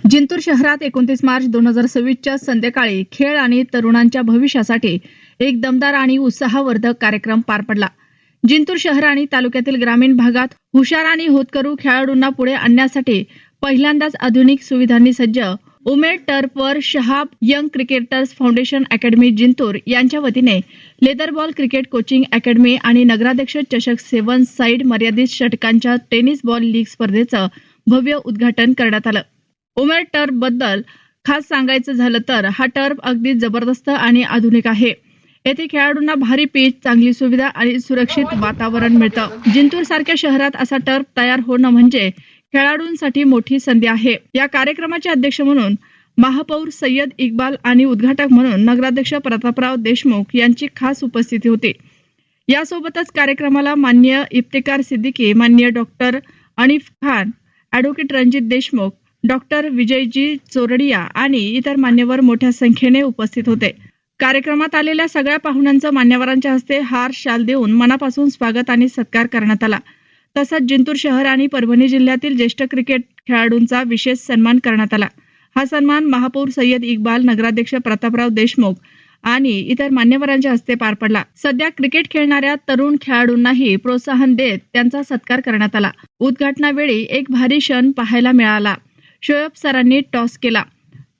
जिंतूर शहरात 29 मार्च 2026च्या संध्याकाळी खेळ आणि तरुणांच्या भविष्यासाठी एक दमदार आणि उत्साहवर्धक कार्यक्रम पार पडला। जिंतूर शहर आणि तालुक्यातील ग्रामीण भागात हुशार आणि होतकरू खेळाडूंना पुढे आणण्यासाठी पहिल्यांदाच आधुनिक सुविधांनी सज्ज उमेद टर्फवर Shahab young cricketers foundation academy Jintur यांच्या वतीने leather ball cricket coaching academy आणि नगराध्यक्ष चषक 7 साइड मर्यादित षटकांच्या टेनिस बॉल लीग स्पर्धेचं भव्य उद्घाटन करण्यात आलं। उमेद टर्फ बद्दल खास सांगायचं झालं तर हा टर्फ अगदी जबरदस्त आणि आधुनिक आहे। येथे खेळाडूंना भारी पिच, चांगली सुविधा आणि सुरक्षित वातावरण मिळतं। जिंतूर सारख्या शहरात असा टर्फ तयार होणं म्हणजे खेळाडूंसाठी मोठी संधी आहे। या कार्यक्रमाचे अध्यक्ष म्हणून महापौर सय्यद इक्बाल आणि उद्घाटक म्हणून नगराध्यक्ष प्रतापराव देशमुख यांची खास उपस्थिती होती। यासोबतच कार्यक्रमाला माननीय इफ्तिकार सिद्दीकी, माननीय doctor Anif Khan, advocate Ranjit Deshmukh, doctor विजयजी चोरडिया आणि इतर मान्यवर मोठ्या संख्येने उपस्थित होते। कार्यक्रमात आलेल्या सगळ्या पाहुण्यांचं मान्यवरांच्या हस्ते हार, शाल देऊन मनापासून स्वागत आणि सत्कार करण्यात आला। तसंच जिंतूर शहर आणि परभणी जिल्ह्यातील ज्येष्ठ क्रिकेट खेळाडूंचा विशेष सन्मान करण्यात आला। हा सन्मान महापौर सय्यद इक्बाल, नगराध्यक्ष प्रतापराव देशमुख आणि इतर मान्यवरांच्या हस्ते पार पडला। सध्या क्रिकेट खेळणाऱ्या तरुण खेळाडूंनाही प्रोत्साहन देत त्यांचा सत्कार करण्यात आला। उद्घाटनावेळी एक भारी क्षण पाहायला मिळाला। शोएब सरांनी टॉस केला।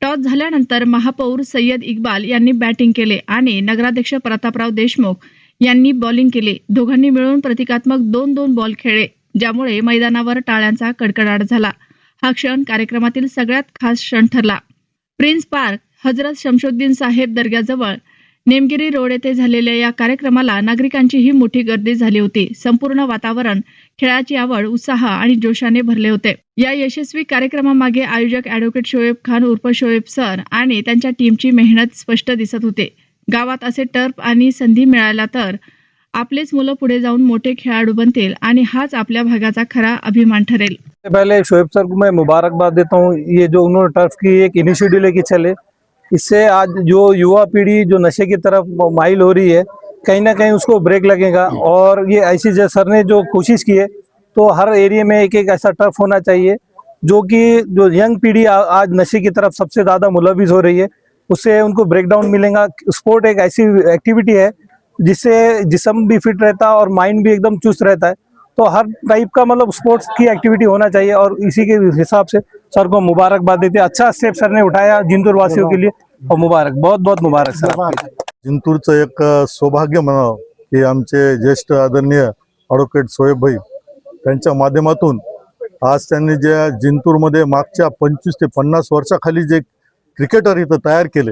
टॉस झाल्यानंतर महापौर सय्यद इक्बाल यांनी बॅटिंग केले आणि नगराध्यक्ष प्रतापराव देशमुख यांनी बॉलिंग केली। दोघांनी मिळून प्रतिकात्मक 2-2 बॉल खेळले, ज्यामुळे मैदानावर टाळ्यांचा कडकडाट झाला। हा क्षण कार्यक्रमातील सगळ्यात खास क्षण ठरला। प्रिन्स पार्क, हजरत शमशुद्दीन साहेब दर्ग्याजवळ नेमगिरी रोड येथे झालेल्या या कार्यक्रमाला नागरिकांचीही मोठी गर्दी झाली होती। संपूर्ण वातावरण खेळाची आवड, उत्साह आणि जोशाने भरले होते। या यशस्वी कार्यक्रमामागे आयोजक ॲडव्होकेट शोएब खान उर्फ शोएब सर आणि त्यांच्या टीमची मेहनत स्पष्ट दिसत होते। गावात असे टर्फ आणि संधी मिळाल्या तर आपलेच मुलं पुढे जाऊन मोठे खेळाडू बनतील आणि हाच आपल्या भागाचा खरा अभिमान ठरेल। पहले शोएब सर को मैं मुबारकबाद देता हूँ। ये जो उन्होंने टर्फ की एक इनिशिएटिव लेके चले, इससे आज जो युवा पीढ़ी जो नशे की तरफ माइल हो रही है, कहीं ना कहीं उसको ब्रेक लगेगा। और ये ऐसी सर ने जो कोशिश की है, तो हर एरिया में एक ऐसा टर्फ होना चाहिए जो कि जो यंग पीढ़ी आज नशे की तरफ सबसे ज़्यादा मुलविस हो रही है, उससे उनको ब्रेकडाउन मिलेगा। स्पोर्ट एक ऐसी एक्टिविटी है जिससे जिस्म भी फिट रहता है और माइंड भी एकदम चुस्त रहता है। तो हर टाइप का मतलब स्पोर्ट्स की एक्टिविटी होना चाहिए और इसी के हिसाब से सर को मुबारकबाद देते हैं। अच्छा स्टेप सर ने उठाया जिंतूर वासियों के लिए, और मुबारक, बहुत बहुत मुबारक सर। जिंतूरचं एक सौभाग्य म्हणावं की आमचे ज्येष्ठ आदरणीय ॲडव्होकेट शोएब भाई त्यांच्या माध्यमातून आज त्यांनी जे जिंतूरमध्ये मागच्या 25 ते 50 वर्षाखाली जे क्रिकेटर इथं तयार केले,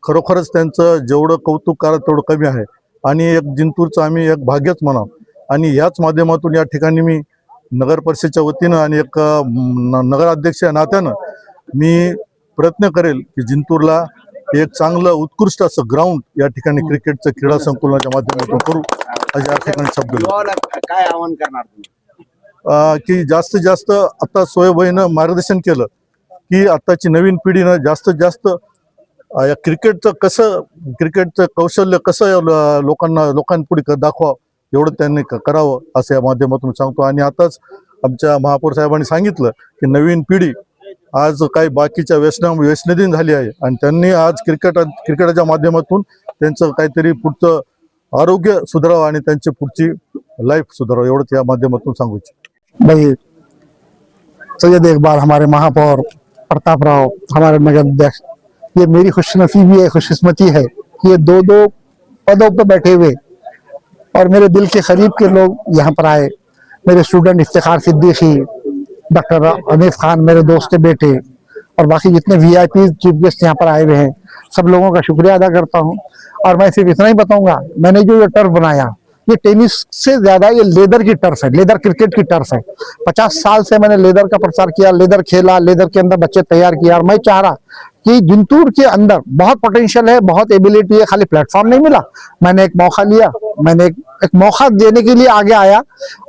खरोखरच त्यांचं जेवढं कौतुक करा तेवढं कमी आहे। आणि एक जिंतूरचं आम्ही एक भाग्यच म्हणावं। आणि याच माध्यमातून या ठिकाणी मी नगर परिषदेच्या वतीनं आणि एक नगराध्यक्ष या नात्यानं मी प्रयत्न करेल की जिंतूरला एक चांगलं उत्कृष्ट असं ग्राउंड या ठिकाणी क्रिकेटचं क्रीडा संकुलाच्या माध्यमातून करू, अशा या ठिकाणी शब्द काय आवाहन करणार तुम्ही? की जास्तीत जास्त आता सोयबाईनं मार्गदर्शन केलं की आताची नवीन पिढीनं जास्तीत जास्त या क्रिकेटचं कौशल्य कसं लोकांपुढे दाखवावं, एवढं त्यांनी करावं असं या माध्यमातून सांगतो। आणि आताच आमच्या महापौर साहेबांनी सांगितलं की नवीन पिढी आज काही बाकीच्या व्यसनाधीन झाली आहे आणि त्यांनी आज क्रिकेटच्या माध्यमातून त्यांचं काहीतरी पुढचं आरोग्य सुधारावं आणि त्यांची पुढची लाईफ सुधारावं, एवढंच या माध्यमातून सांगू इच्छितो। भाई सैयद इकबाल, हमारे महापौर प्रतापराव, हमारे नगराध्यक्ष, ये मेरी खुशनसीबी है, खुशकिस्मती है कि ये 2-2 पदों पर बैठे हुए और मेरे दिल के करीब के लोग यहाँ पर आए। मेरे स्टूडेंट इफ्तिकार सिद्दीकी, डॉक्टर अनीफ खान, मेरे दोस्त के बेटे, और बाकी जितने VIP चीफ गेस्ट यहाँ पर आए हुए हैं, सब लोगों का शुक्रिया अदा करता हूँ। और मैं सिर्फ इतना ही बताऊंगा, मैंने जो ये टर्फ बनाया, ये टेनिस से ज्यादा ये लेदर की टर्फ है, लेदर क्रिकेट की टर्फ है। 50 साल से मैंने लेदर का प्रचार किया, लेदर खेला, लेदर के अंदर बच्चे तैयार किया, और मैं चाह रहा कि जिंतूर के अंदर बहुत पोटेंशियल है, बहुत एबिलिटी है, खाली प्लेटफॉर्म नहीं मिला। मैंने एक मौका लिया, मैंने एक मौका देने के लिए आगे आया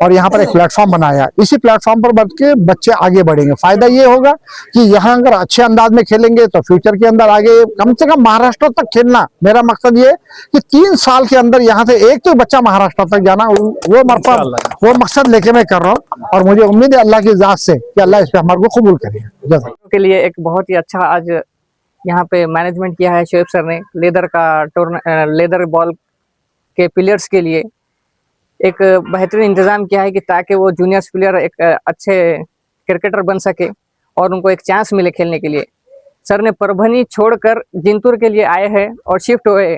और यहाँ पर एक प्लेटफॉर्म बनाया। इसी प्लेटफॉर्म पर बैठ के बच्चे आगे बढ़ेंगे। फायदा ये होगा कि यहाँ अगर अच्छे अंदाज में खेलेंगे तो फ्यूचर के अंदर आगे कम से कम महाराष्ट्र तक खेलना। मेरा मकसद ये है कि 3 साल के अंदर यहाँ से एक तो बच्चा महाराष्ट्र तक जाना, वो मकसद लेके मैं कर रहा हूँ और मुझे उम्मीद है अल्लाह की जात से कि अल्लाह इस पे हमारे को कबूल करेगा। के लिए एक बहुत ही अच्छा आज यहाँ पे मैनेजमेंट किया है शोएब सर ने। लेदर बॉल के प्लेयर्स के लिए एक बेहतरीन इंतजाम किया है कि ताकि वो जूनियर्स प्लेयर एक अच्छे क्रिकेटर बन सके और उनको एक चांस मिले खेलने के लिए। सर ने परभनी छोड़कर जिंतूर के लिए आए हैं और शिफ्ट हुए।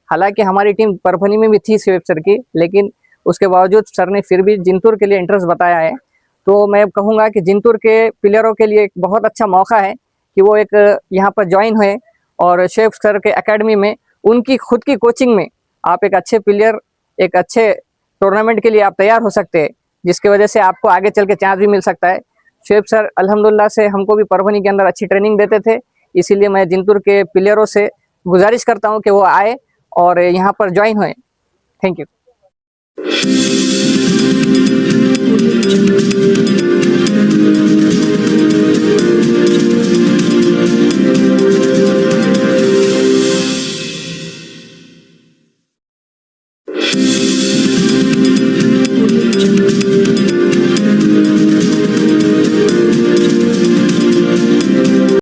हालांकि हमारी टीम परभनी में भी थी शोएब सर की, लेकिन उसके बावजूद सर ने फिर भी जिंतूर के लिए इंटरेस्ट बताया है। तो मैं कहूँगा कि जिंतूर के प्लेयरों के लिए एक बहुत अच्छा मौका है कि वो एक यहाँ पर ज्वाइन हुए और शोएब सर के एकेडमी में उनकी खुद की कोचिंग में आप एक अच्छे प्लेयर, एक अच्छे टूर्नामेंट के लिए आप तैयार हो सकते हैं, जिसकी वजह से आपको आगे चल के चांस भी मिल सकता है। शोएब सर अल्हम्दुलिल्लाह से हमको भी परभनी के अंदर अच्छी ट्रेनिंग देते थे, इसीलिए मैं जिंतूर के प्लेयरों से गुजारिश करता हूँ कि वो आए और यहाँ पर ज्वाइन हुए। Thank you.